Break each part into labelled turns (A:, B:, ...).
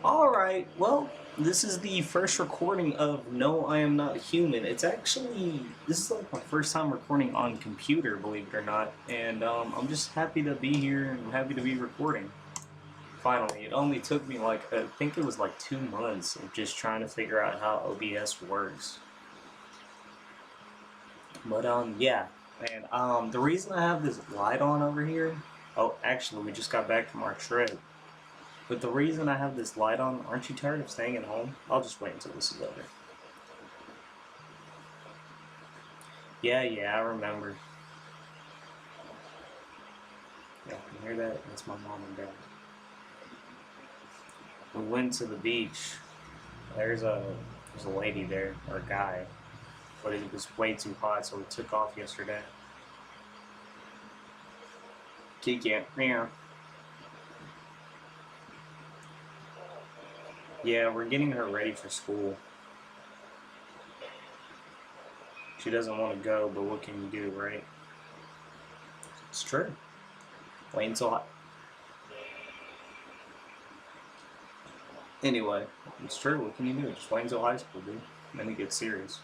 A: Alright, well, this is the first recording of No, I Am Not Human. This is like my first time recording on computer, believe it or not, and I'm just happy to be here and happy to be recording. Finally, it only took me I think it was like 2 months of just trying to figure out how OBS works. But yeah, and the reason I have this light on over here, oh, actually, we just got back from our trip. But the reason I have this light on, aren't you tired of staying at home? I'll just wait until this is over. Yeah, I remember. Yeah, you hear that? That's my mom and dad. We went to the beach. There's a lady there, or a guy, but it was way too hot, so we took off yesterday. Kiki, yeah. Yeah, we're getting her ready for school. She doesn't want to go, but what can you do, right? It's true. Wait until Anyway, it's true. What can you do? Just wait until high school, dude. Then it gets serious.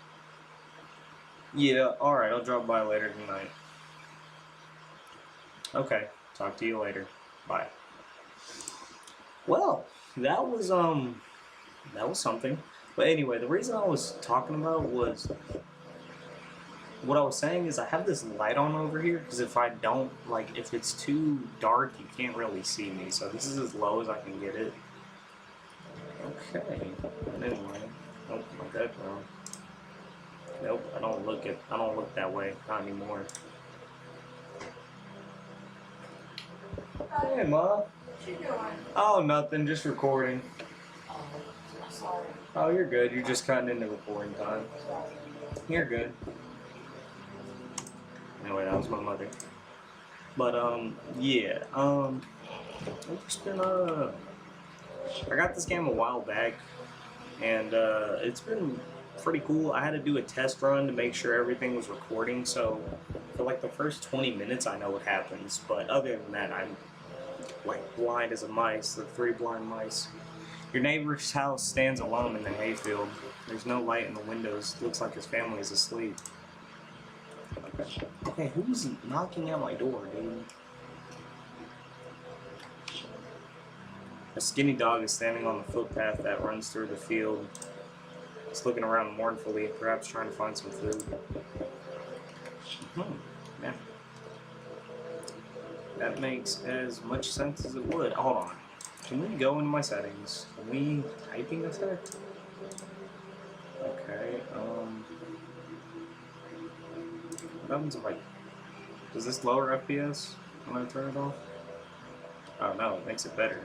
A: Yeah, alright, I'll drop by later tonight. Okay, talk to you later. Bye. Well, that was something. But anyway, the reason I was talking about was what I was saying is I have this light on over here because if I don't, if it's too dark, you can't really see me. So this is as low as I can get it. Okay. Anyway, nope, not that wrong. Nope, I don't look that way, not anymore. Hey, Ma.
B: What you doing?
A: Oh, nothing, just recording.
B: Oh, I'm sorry.
A: Oh, you're good. You're just cutting into recording time. You're good. Anyway, that was my mother. But yeah, I've just been I got this game a while back, and it's been pretty cool. I had to do a test run to make sure everything was recording. So for like the first 20 minutes, I know what happens. But other than that, I'm like blind as a mice. The three blind mice. Your neighbor's house stands alone in the hayfield. There's no light in the windows. Looks like his family is asleep. Okay, who's knocking at my door, dude? A skinny dog is standing on the footpath that runs through the field. It's looking around mournfully, perhaps trying to find some food. Yeah. That makes as much sense as it would. Hold on. Can we go into my settings? Can we typing effect? Okay, what happens if does this lower FPS when I turn it off? Oh no, it makes it better.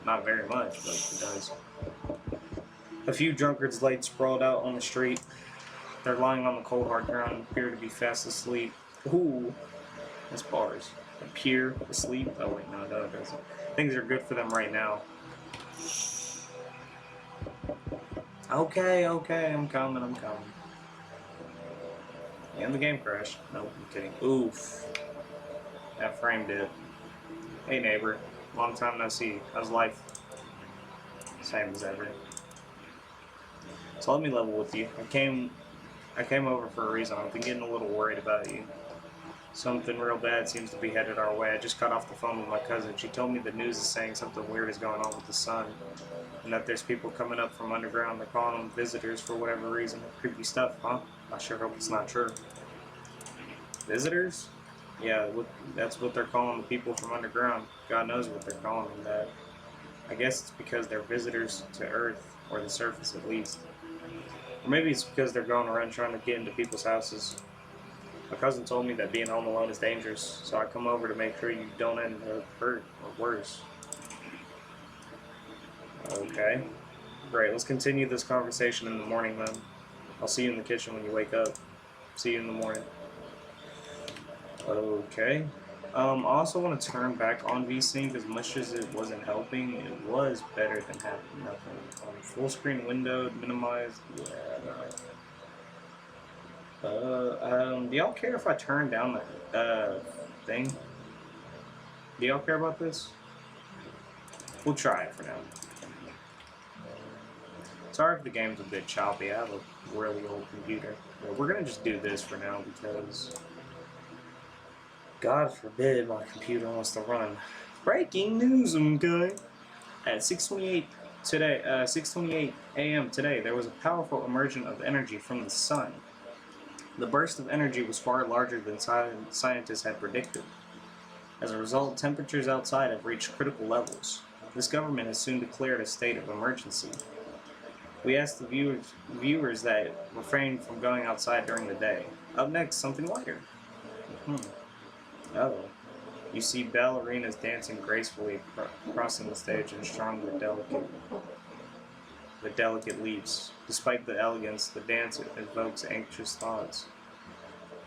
A: Not very much, but it does. A few drunkards lay sprawled out on the street. They're lying on the cold hard ground, appear to be fast asleep. Ooh, that's bars. Appear asleep? Oh wait, no, it doesn't. Things are good for them right now. Okay, I'm coming. And the game crashed. Nope, I'm kidding. Oof. That frame did. Hey neighbor, long time no see. How's life? Same as ever. So let me level with you. I came over for a reason. I've been getting a little worried about you. Something real bad seems to be headed our way. I just got off the phone with my cousin. She told me the news is saying something weird is going on with the sun. And that there's people coming up from underground. They're calling them visitors for whatever reason. Creepy stuff, huh? I sure hope it's not true. Visitors? Yeah, that's what they're calling the people from underground. God knows what they're calling them that. I guess it's because they're visitors to Earth, or the surface at least. Or maybe it's because they're going around trying to get into people's houses. My cousin told me that being home alone is dangerous, so I come over to make sure you don't end up hurt or worse. Okay. Great, let's continue this conversation in the morning then. I'll see you in the kitchen when you wake up. See you in the morning. Okay. I also want to turn back on VSync. As much as it wasn't helping, it was better than having nothing. Full screen window, minimized. Yeah, do y'all care if I turn down the thing? Do y'all care about this? We'll try it for now. Sorry if the game's a bit choppy. I have a really old computer. But we're gonna just do this for now because God forbid my computer wants to run. Breaking news, okay? At 6:28 today, 6:28 a.m. today, there was a powerful emergence of energy from the sun. The burst of energy was far larger than scientists had predicted. As a result, temperatures outside have reached critical levels. This government has soon declared a state of emergency. We ask the viewers that refrain from going outside during the day. Up next, something lighter. Oh. You see ballerinas dancing gracefully, crossing the stage in strong but delicate leaps. Despite the elegance, the dance evokes anxious thoughts.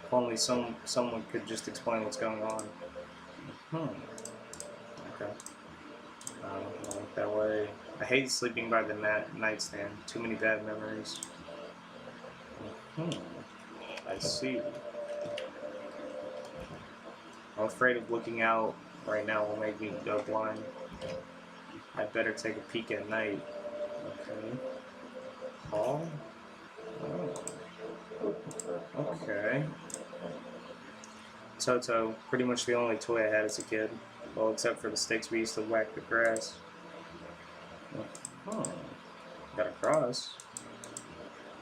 A: If only someone could just explain what's going on. Okay. I don't like that way. I hate sleeping by the nightstand. Too many bad memories. I see. I'm afraid of looking out right now will make me go blind. I'd better take a peek at night. Okay. Oh. Okay. Toto, pretty much the only toy I had as a kid. Well, except for the sticks we used to whack the grass. Got a cross.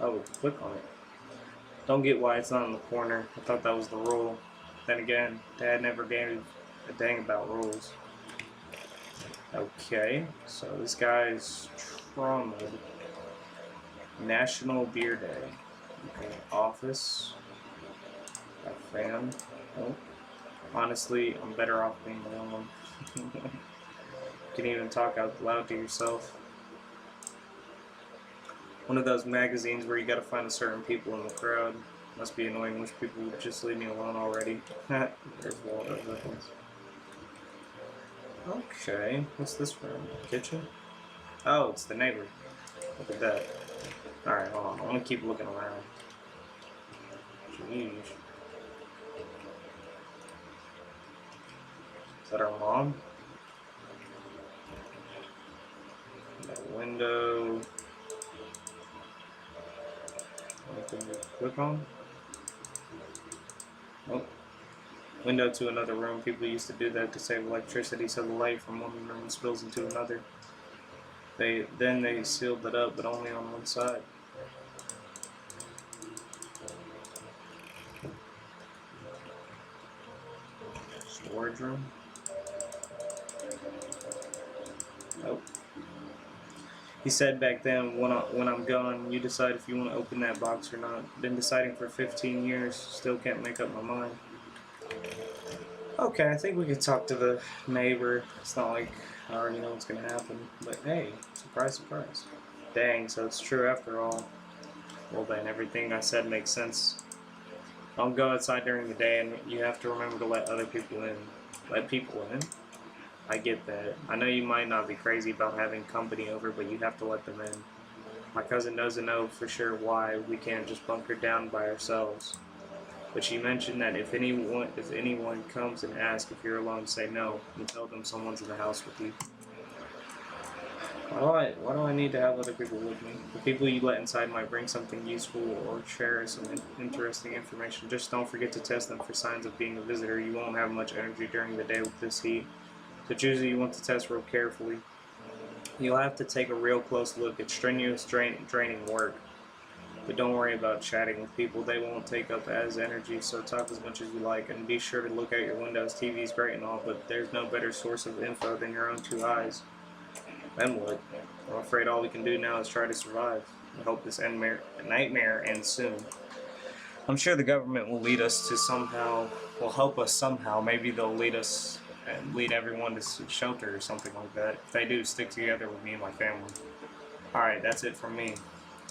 A: Oh, click on it. Don't get why it's not in the corner. I thought that was the rule. Then again, Dad never gave a dang about rules. Okay, so this guy's trauma. National Beer Day. Okay, office. A fan. Oh. Honestly, I'm better off being alone. You can even talk out loud to yourself. One of those magazines where you gotta find a certain people in the crowd. Must be annoying. Wish people would just leave me alone already. There's Walter. Okay, what's this room? Kitchen? Oh, it's the neighbor. Look at that. Alright, hold on. I want to keep looking around. Jeez. Is that our mom? That window. Anything to click on? Oh. Window to another room. People used to do that to save electricity so the light from one room spills into another. Then they sealed it up, but only on one side. Storage room. Nope. He said back then, when I'm gone, you decide if you want to open that box or not. Been deciding for 15 years, still can't make up my mind. Okay, I think we could talk to the neighbor. It's not like I already know what's gonna happen. But hey, surprise, surprise. Dang, so it's true after all. Well then, everything I said makes sense. Don't go outside during the day, and you have to remember to let other people in. Let people in? I get that. I know you might not be crazy about having company over, but you have to let them in. My cousin doesn't know for sure why we can't just bunker down by ourselves. But she mentioned that if anyone comes and asks if you're alone, say no and tell them someone's in the house with you. Why do I need to have other people with me? The people you let inside might bring something useful or share some interesting information. Just don't forget to test them for signs of being a visitor. You won't have much energy during the day with this heat, so choosing you want to test real carefully. You'll have to take a real close look. It's strenuous, draining work. But don't worry about chatting with people. They won't take up as energy, so talk as much as you like. And be sure to look out your windows. TV's great and all, but there's no better source of info than your own two eyes. Then what? I'm afraid all we can do now is try to survive. I hope this nightmare ends soon. I'm sure the government will lead us to somehow, will help us somehow. Maybe they'll lead us and lead everyone to shelter or something like that. If they do, stick together with me and my family. Alright, that's it from me.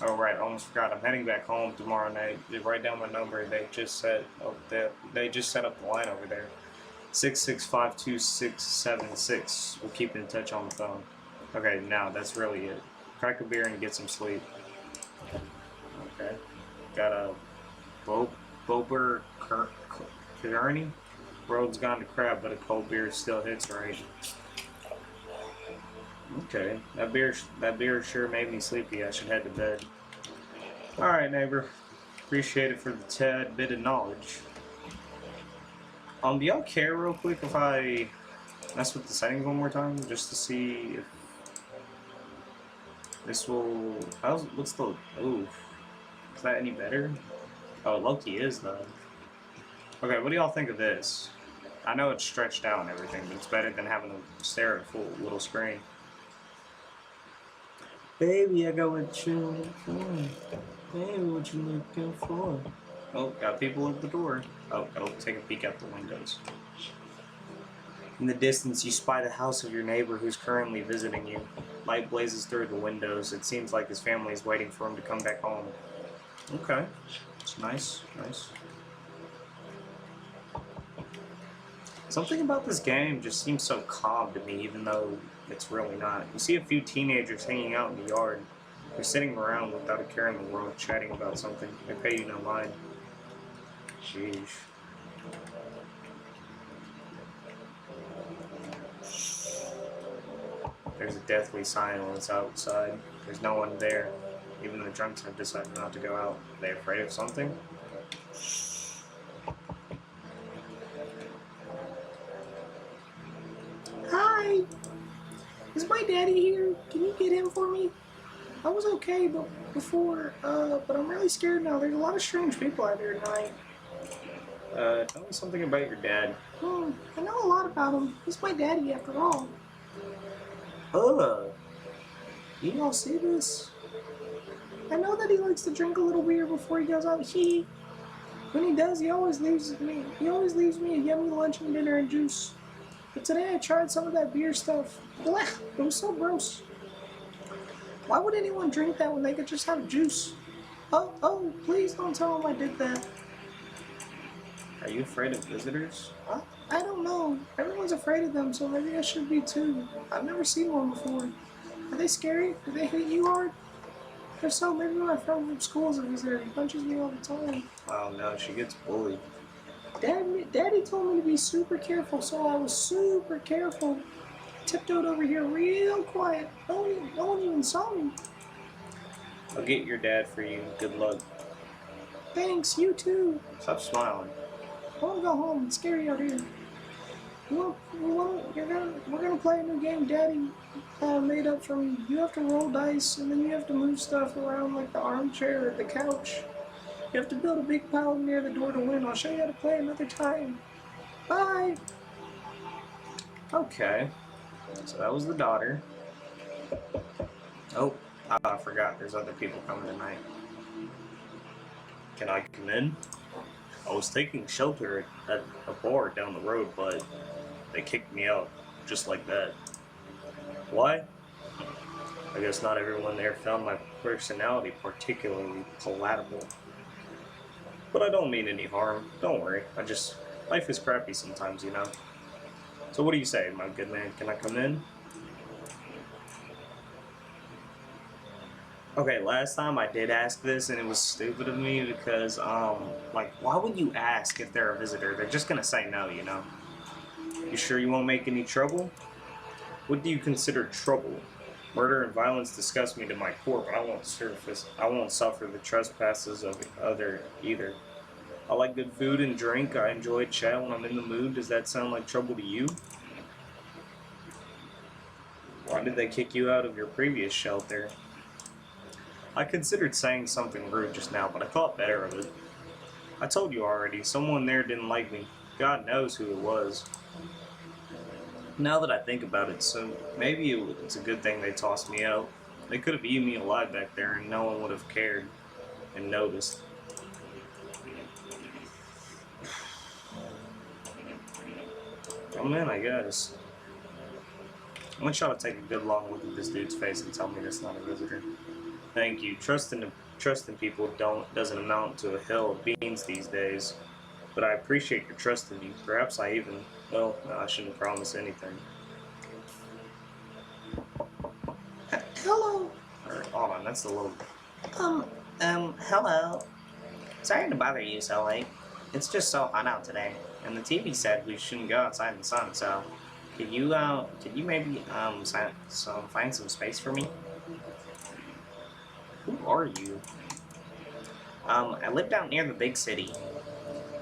A: Oh right, almost forgot. I'm heading back home tomorrow night. They write down my number. They just set up the line over there. 6652676. We'll keep in touch on the phone. Okay, now that's really it. Crack a beer and get some sleep. Okay. Got a Bober Kearney. Road's gone to crap, but a cold beer still hits right. Okay, that beer sure made me sleepy. I should head to bed. All right, neighbor. Appreciate it for the tad bit of knowledge. Do y'all care real quick if I mess with the settings one more time just to see if this will? What's the? Ooh, is that any better? Oh, Loki is though. Okay, what do y'all think of this? I know it's stretched out and everything, but it's better than having to stare at a full little screen. Baby, I got what you looking for. Baby, what you looking for? Oh, got people at the door. Oh, gotta take a peek out the windows. In the distance, you spy the house of your neighbor who's currently visiting you. Light blazes through the windows. It seems like his family is waiting for him to come back home. Okay. It's nice. Nice. Something about this game just seems so calm to me, even though it's really not. You see a few teenagers hanging out in the yard. They're sitting around without a care in the world, chatting about something. They pay you no mind. Sheesh. There's a deathly silence outside. There's no one there. Even the drunks have decided not to go out. Are they afraid of something? Hi! Is my daddy here? Can you get him for me? I was okay before, but I'm really scared now. There's a lot of strange people out here tonight. Tell me something about your dad. I know a lot about him. He's my daddy after all. You all see this? I know that he likes to drink a little beer before he goes out. When he does, he always leaves me a yummy lunch and dinner and juice. But today I tried some of that beer stuff. Blech, it was so gross. Why would anyone drink that when they could just have juice? Oh, please don't tell him I did that. Are you afraid of visitors? I don't know. Everyone's afraid of them, so maybe I should be too. I've never seen one before. Are they scary? Do they hit you hard? If so, maybe my friend from school is a visitor. He punches me all the time. Oh no, she gets bullied. Daddy told me to be super careful, so I was super careful. Tiptoed over here real quiet. No one even saw me. I'll get your dad for you. Good luck. Thanks, you too. Stop smiling. I want to go home. It's scary out here. We're gonna play a new game Daddy made up for me. You have to roll dice, and then you have to move stuff around like the armchair or the couch. You have to build a big pile near the door to win. I'll show you how to play another time. Bye! Okay. So that was the daughter. Oh, I forgot. There's other people coming tonight. Can I come in? I was taking shelter at a bar down the road, but they kicked me out just like that. Why? I guess not everyone there found my personality particularly palatable. But I don't mean any harm. Don't worry. Life is crappy sometimes, you know. So what do you say, my good man? Can I come in? Okay, last time I did ask this and it was stupid of me because, like, why would you ask if they're a visitor? They're just gonna say no, you know. You sure you won't make any trouble? What do you consider trouble? Murder and violence disgust me to my core, but I won't suffer the trespasses of other either. I like good food and drink. I enjoy chat when I'm in the mood. Does that sound like trouble to you? Why did they kick you out of your previous shelter? I considered saying something rude just now, but I thought better of it. I told you already, someone there didn't like me. God knows who it was. Now that I think about it, so maybe it's a good thing they tossed me out. They could have eaten me alive back there and no one would have cared and noticed. I'm in, I guess. I want y'all to take a good long look at this dude's face and tell me that's not a visitor. Thank you. Trusting people doesn't amount to a hill of beans these days. But I appreciate your trust in me. Perhaps I even... Well, no, I shouldn't promise anything. Hello. Hold on, that's a little... Hello. Sorry to bother you so late. It's just so hot out today. And the TV said we shouldn't go outside in the sun, so... could you maybe find some space for me? Who are you? I live down near the big city.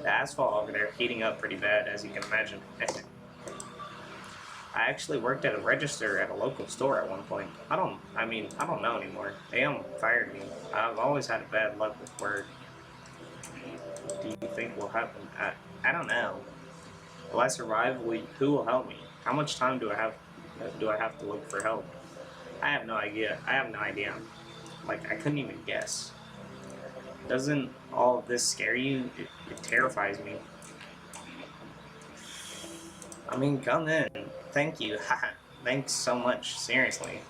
A: The asphalt over there heating up pretty bad, as you can imagine. I actually worked at a register at a local store at one point. I don't know anymore. They fired me. I've always had bad luck with work. What do you think will happen? I don't know. Will I survive? Who will help me? How much time do I have to look for help? I have no idea. I have no idea. Like, I couldn't even guess. Doesn't all of this scare you? It terrifies me. I mean, come in. Thank you. Thanks so much. Seriously.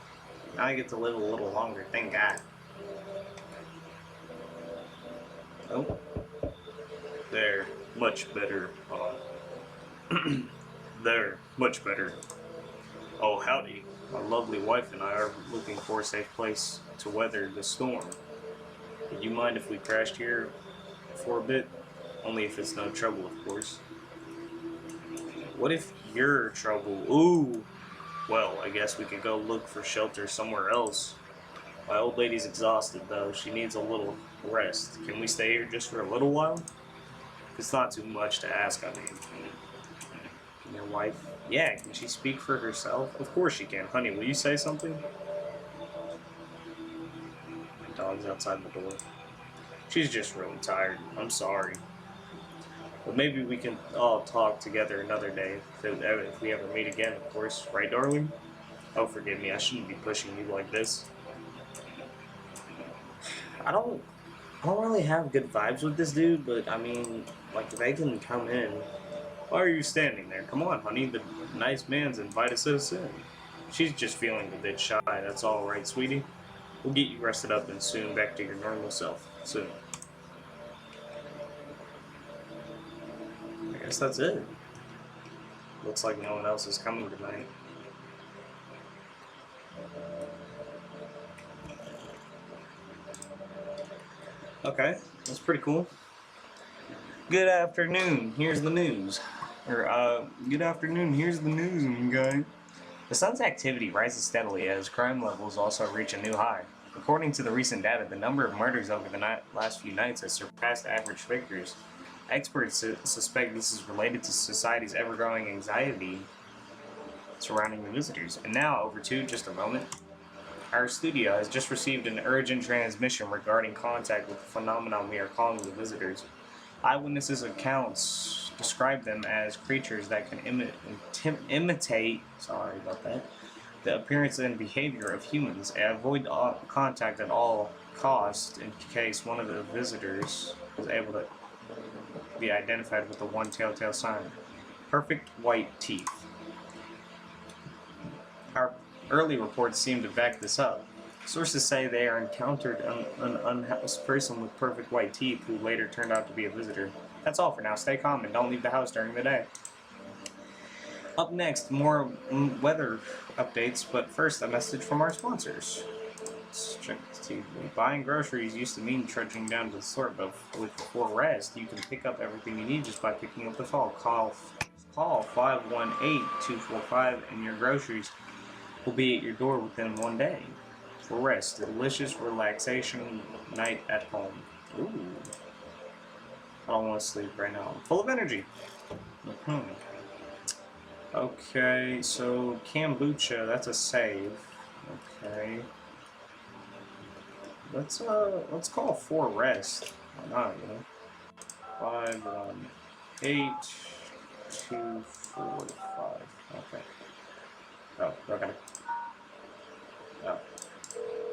A: Now I get to live a little longer. Thank God. Oh. There. Much better. There. Much better. Oh, howdy. My lovely wife and I are looking for a safe place to weather the storm. Would you mind if we crashed here for a bit? Only if it's no trouble, of course. What if you're trouble? Ooh! Well, I guess we could go look for shelter somewhere else. My old lady's exhausted, though. She needs a little rest. Can we stay here just for a little while? It's not too much to ask, I mean. Your wife? Yeah, can she speak for herself? Of course she can. Honey, will you say something? My dog's outside the door. She's just really tired. I'm sorry. But maybe we can all talk together another day, if we ever meet again, of course. Right, darling? Oh, forgive me, I shouldn't be pushing you like this. I don't really have good vibes with this dude, but I mean, like, they can come in. Why are you standing there? Come on, honey, the nice man's invited us in. She's just feeling a bit shy, that's all right, sweetie. We'll get you rested up and soon back to your normal self. Soon. I guess that's it. Looks like no one else is coming tonight. Okay, that's pretty cool. Good afternoon, here's the news. Good afternoon, here's the news, guy. The sun's activity rises steadily as crime levels also reach a new high. According to the recent data, the number of murders over the last few nights has surpassed average figures. Experts suspect this is related to society's ever-growing anxiety surrounding the visitors. And now, over to just a moment. Our studio has just received an urgent transmission regarding contact with the phenomenon we are calling the visitors. Eyewitnesses' accounts describe them as creatures that can imitate, sorry about that, the appearance and behavior of humans and avoid contact at all costs in case one of the visitors is able to be identified with the one telltale sign. Perfect white teeth. Our early reports seem to back this up. Sources say they encountered an unhoused person with perfect white teeth who later turned out to be a visitor. That's all for now. Stay calm and don't leave the house during the day. Up next, more weather updates, but first a message from our sponsors. Let's check the TV. Buying groceries used to mean trudging down to the store, but with For Rest, you can pick up everything you need just by picking up the phone. Call 518-245 and your groceries will be at your door within one day. For Rest, a delicious relaxation night at home. Ooh. I don't want to sleep right now. I'm full of energy. Okay, so kombucha, that's a save. Okay. Let's call For Rest. Why not, you know? 518-245. Okay. Oh, okay. Oh.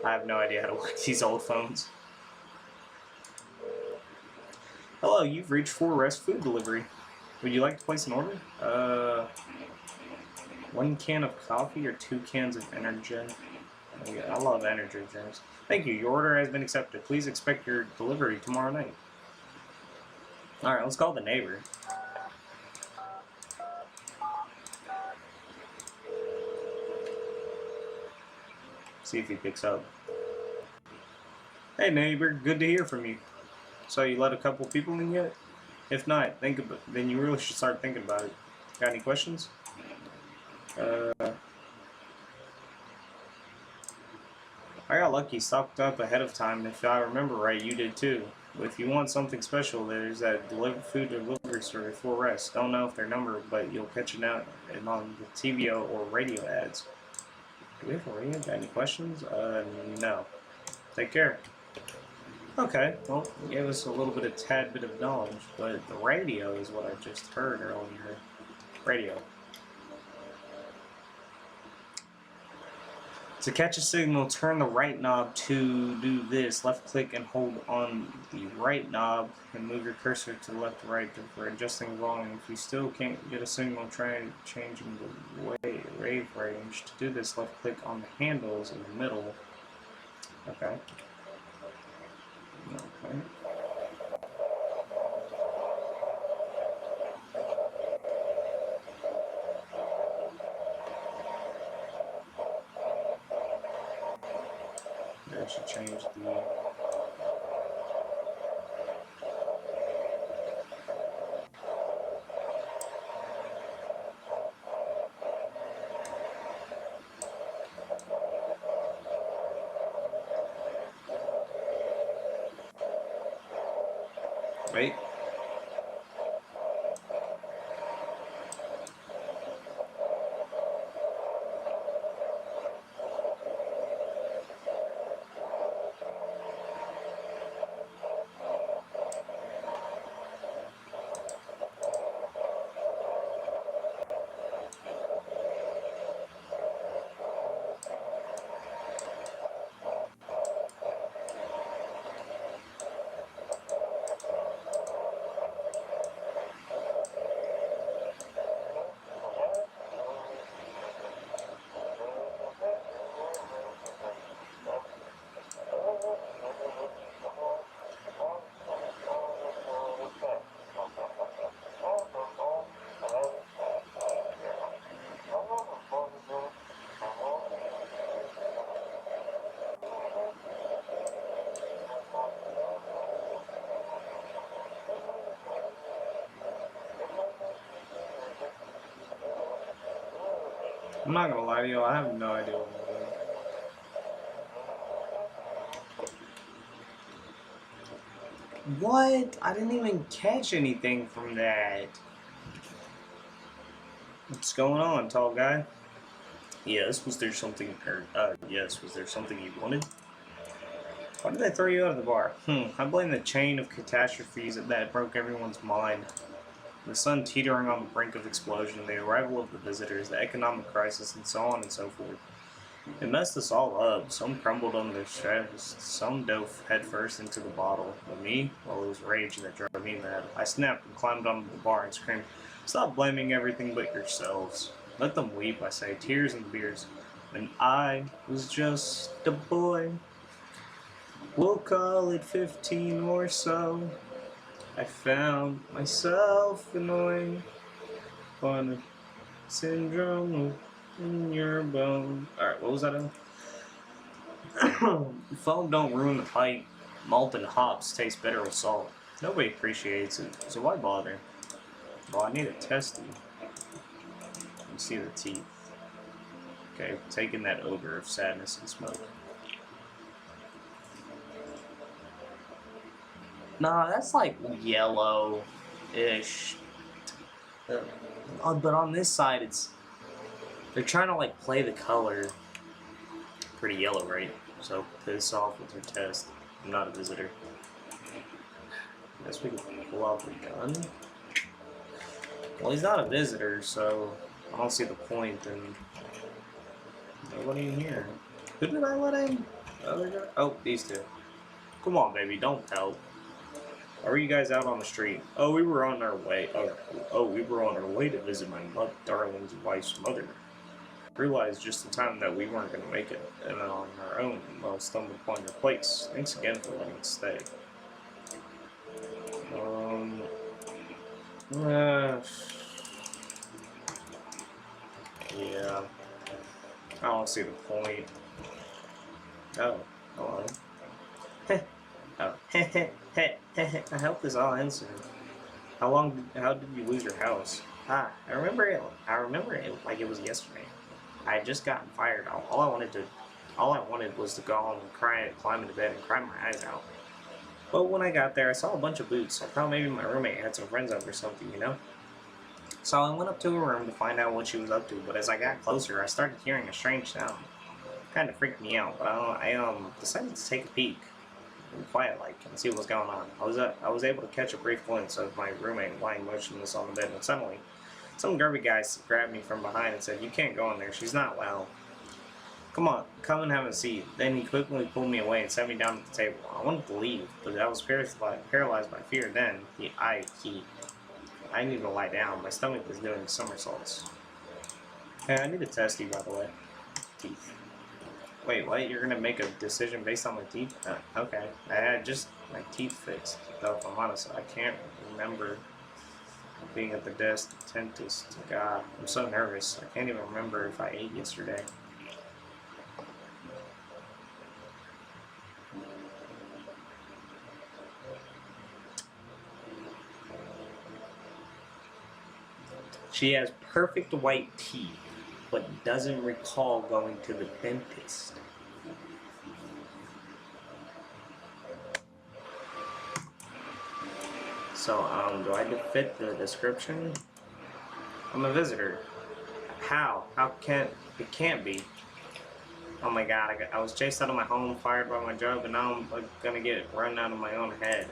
A: I have no idea how to work these old phones. Hello, you've reached For Rest Food Delivery. Would you like to place an order? 1 can of coffee or 2 cans of energy? I love energy drinks. Thank you, your order has been accepted. Please expect your delivery tomorrow night. Alright, let's call the neighbor. See if he picks up. Hey neighbor, good to hear from you. So you let a couple people in yet? If not, then you really should start thinking about it. Got any questions? I got lucky, stocked up ahead of time. If I remember right, you did too. If you want something special, there's that food delivery service for rest. Don't know if they're numbered, but you'll catch it out and on the TV or radio ads. Do we have a radio? Got any questions? No. Take care. Okay, well, you gave us a little bit of tad bit of knowledge, but the radio is what I just heard earlier. Radio. To catch a signal, turn the right knob to do this. Left click and hold on the right knob and move your cursor to the left or right for adjusting volume. If you still can't get a signal, try changing the wave range. To do this, left click on the handles in the middle. Okay. Okay. I should change the... Wait. I'm not gonna lie to you, I have no idea what I'm doing. What? I didn't even catch anything from that. What's going on, tall guy? Yes, was there something, yes, was there something you wanted? Why did they throw you out of the bar? I blame the chain of catastrophes that broke everyone's mind. The sun teetering on the brink of explosion, the arrival of the visitors, the economic crisis, and so on and so forth. It messed us all up. Some crumbled on their straps, some dove headfirst into the bottle. But me, well, it was rage that drove me mad. I snapped and climbed onto the bar and screamed, "Stop blaming everything but yourselves. Let them weep," I say, tears and beers. When I was just a boy, we'll call it 15 or so, I found myself annoying on a syndrome in your bone. Alright, what was that in? Foam don't ruin the pipe. Malt and hops taste better with salt. Nobody appreciates it, so why bother? Well, I need a testy. Let me see the teeth. Okay, taking that odor of sadness and smoke. Nah, that's like yellow-ish. But on this side, they're trying to like play the color. Pretty yellow, right? So piss off with your test. I'm not a visitor. Guess we can pull out the gun. Well, he's not a visitor, so I don't see the point. And nobody in here. Who did I let in? Oh, these two. Come on, baby, don't help. Why were you guys out on the street? Oh, we were on our way. We were on our way to visit my darling's wife's mother. Realized just in time that we weren't going to make it, and on our own, well, stumbled upon your place. Thanks again for letting us stay. Yeah. I don't see the point. Oh, hello. Oh, I hope this all ends soon. How did you lose your house? I remember it. I remember it like it was yesterday. I had just gotten fired. All I wanted was to go home and cry, climb into bed and cry my eyes out. But when I got there, I saw a bunch of boots. I thought maybe my roommate had some friends over or something, you know? So I went up to her room to find out what she was up to, but as I got closer, I started hearing a strange sound. It kind of freaked me out, but I decided to take a peek, quiet like, and see what was going on. I was able to catch a brief glimpse of my roommate lying motionless on the bed, and suddenly, some grubby guy grabbed me from behind and said, "You can't go in there. She's not well. Come on, come and have a seat." Then he quickly pulled me away and set me down at the table. I wanted to leave, but I was paralyzed by fear. Then I needed to lie down. My stomach was doing somersaults. Hey, I need a testy, by the way. Teeth. Wait, what? You're gonna make a decision based on my teeth? Okay. I had just my teeth fixed, though, if I'm honest. I can't remember being at the desk, the dentist. God, I'm so nervous. I can't even remember if I ate yesterday. She has perfect white teeth, but doesn't recall going to the dentist. So, do I fit the description? I'm a visitor. How? How can't it can't be? Oh my god, I was chased out of my home, fired by my job, and now I'm gonna get run out of my own head.